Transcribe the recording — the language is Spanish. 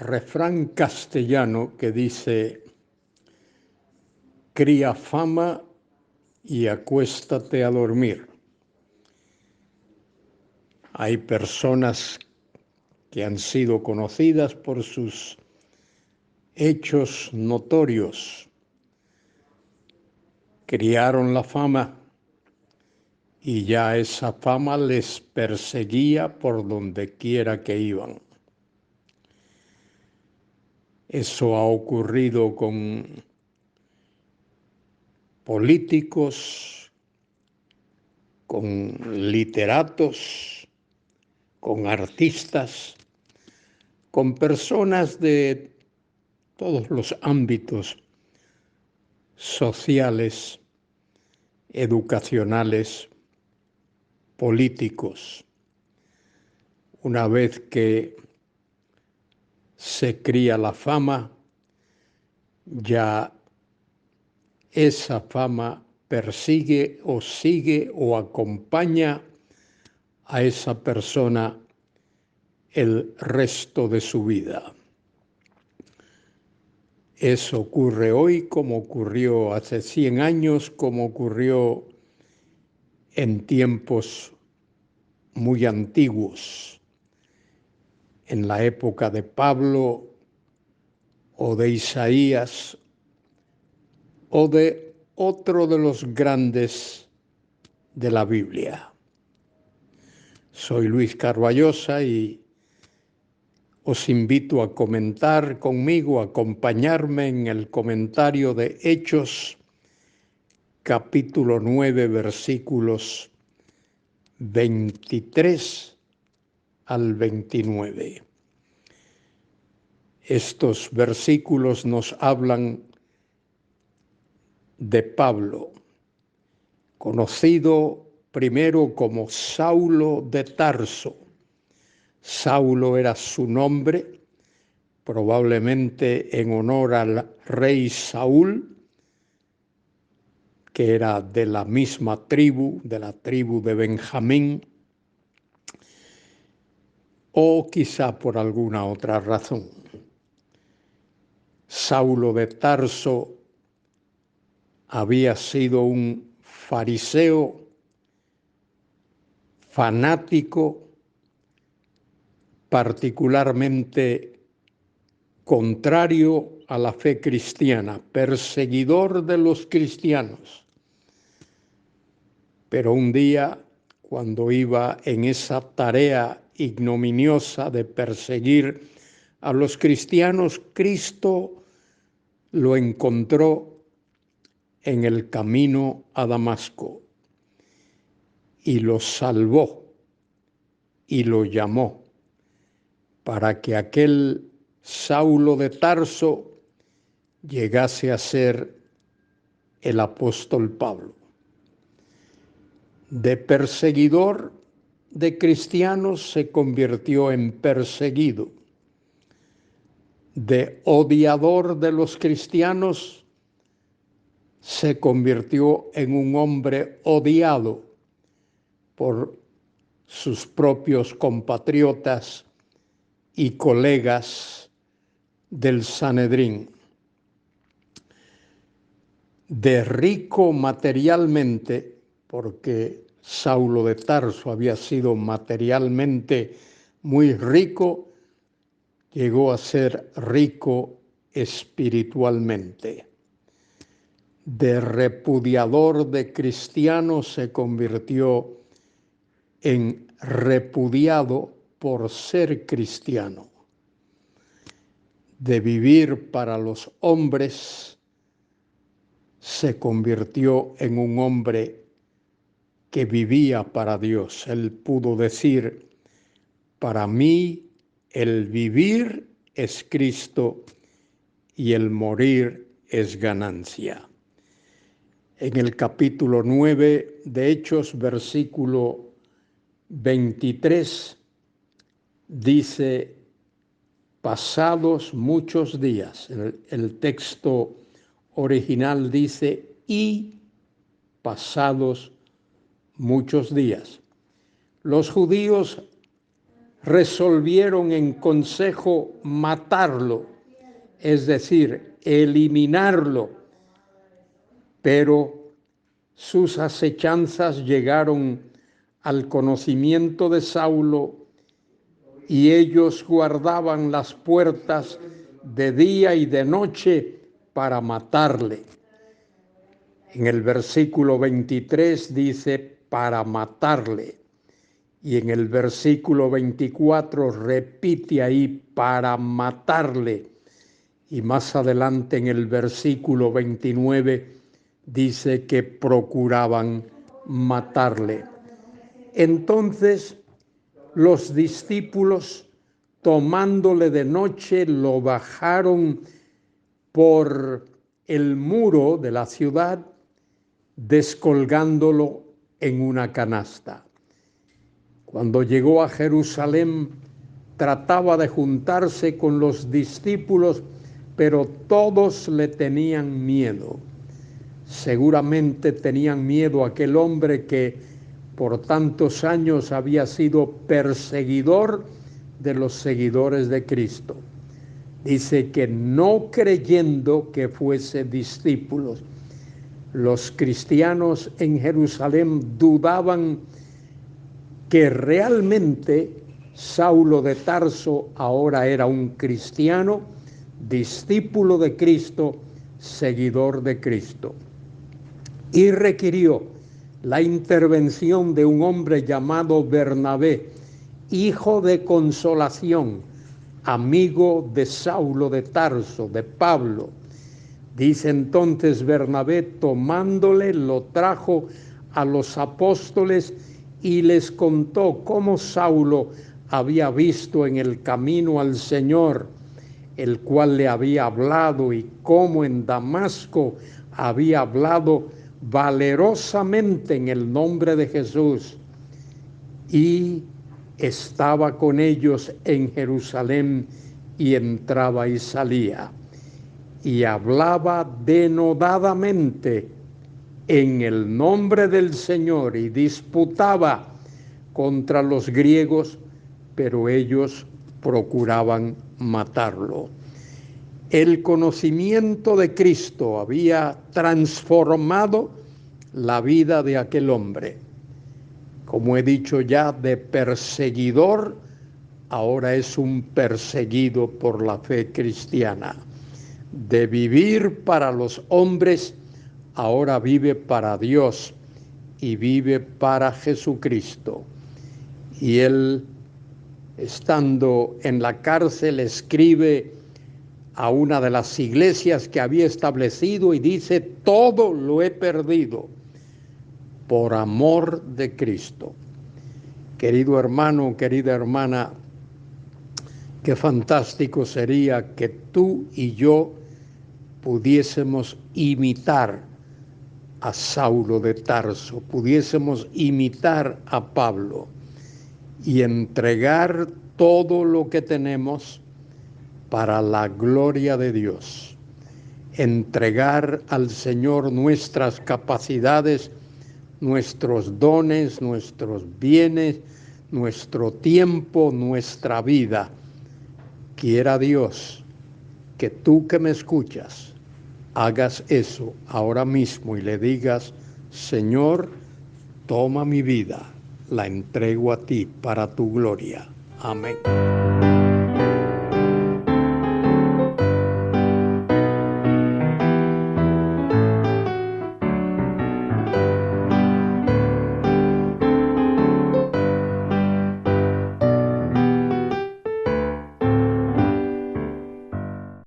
refrán castellano que dice: cría fama y acuéstate a dormir. Hay personas que han sido conocidas por sus hechos notorios. Criaron la fama y ya esa fama les perseguía por donde quiera que iban. Eso ha ocurrido con políticos, con literatos, con artistas, con personas de todos los ámbitos sociales, educacionales, políticos. Una vez que se cría la fama, ya esa fama persigue o sigue o acompaña a esa persona el resto de su vida. Eso ocurre hoy como ocurrió hace 100 años, como ocurrió en tiempos muy antiguos, en la época de Pablo o de Isaías o de otro de los grandes de la Biblia. Soy Luis Carballosa y os invito a comentar conmigo, a acompañarme en el comentario de Hechos, capítulo 9, versículos 23 al 29. Estos versículos nos hablan de Pablo, conocido primero como Saulo de Tarso. Saulo era su nombre, probablemente en honor al rey Saúl, que era de la misma tribu, de la tribu de Benjamín, o quizá por alguna otra razón. Saulo de Tarso había sido un fariseo fanático, particularmente contrario a la fe cristiana, perseguidor de los cristianos. Pero un día, cuando iba en esa tarea ignominiosa de perseguir a los cristianos, Cristo lo encontró en el camino a Damasco y lo salvó y lo llamó para que aquel Saulo de Tarso llegase a ser el apóstol Pablo. De perseguidor de cristianos se convirtió en perseguido. De odiador de los cristianos se convirtió en un hombre odiado por sus propios compatriotas y colegas del Sanedrín. De rico materialmente, porque Saulo de Tarso había sido materialmente muy rico, llegó a ser rico espiritualmente. De repudiador de cristianos se convirtió en repudiado por ser cristiano. De vivir para los hombres se convirtió en un hombre que vivía para Dios. Él pudo decir: para mí el vivir es Cristo y el morir es ganancia. En el capítulo 9 de Hechos, versículo 23, dice: pasados muchos días. El texto original dice: y pasados muchos días, los judíos resolvieron en consejo matarlo, es decir, eliminarlo, pero sus acechanzas llegaron al conocimiento de Saulo y ellos guardaban las puertas de día y de noche para matarle. En el versículo 23 dice para matarle, y en el versículo 24 repite ahí para matarle, y más adelante en el versículo 29 dice que procuraban matarle. Entonces los discípulos, tomándole de noche, lo bajaron por el muro de la ciudad, descolgándolo en una canasta. Cuando llegó a Jerusalén, trataba de juntarse con los discípulos, pero todos le tenían miedo. Seguramente tenían miedo a aquel hombre que por tantos años había sido perseguidor de los seguidores de Cristo. Dice que no creyendo que fuese discípulos. Los cristianos en Jerusalén dudaban que realmente Saulo de Tarso ahora era un cristiano, discípulo de Cristo, seguidor de Cristo. Y requirió la intervención de un hombre llamado Bernabé, hijo de consolación, amigo de Saulo de Tarso, de Pablo. Dice entonces Bernabé, tomándole, lo trajo a los apóstoles y les contó cómo Saulo había visto en el camino al Señor, el cual le había hablado, y cómo en Damasco había hablado valerosamente en el nombre de Jesús, y estaba con ellos en Jerusalén y entraba y salía, y hablaba denodadamente en el nombre del Señor y disputaba contra los griegos, pero ellos procuraban matarlo. El conocimiento de Cristo había transformado la vida de aquel hombre. Como he dicho ya, de perseguidor, ahora es un perseguido por la fe cristiana. De vivir para los hombres, ahora vive para Dios y vive para Jesucristo. Y él, estando en la cárcel, escribe a una de las iglesias que había establecido y dice: todo lo he perdido por amor de Cristo. Querido hermano, querida hermana, qué fantástico sería que tú y yo pudiésemos imitar a Saulo de Tarso, pudiésemos imitar a Pablo y entregar todo lo que tenemos para la gloria de Dios. Entregar al Señor nuestras capacidades, nuestros dones, nuestros bienes, nuestro tiempo, nuestra vida. Quiera Dios que tú que me escuchas hagas eso ahora mismo y le digas: Señor, toma mi vida, la entrego a ti para tu gloria. Amén.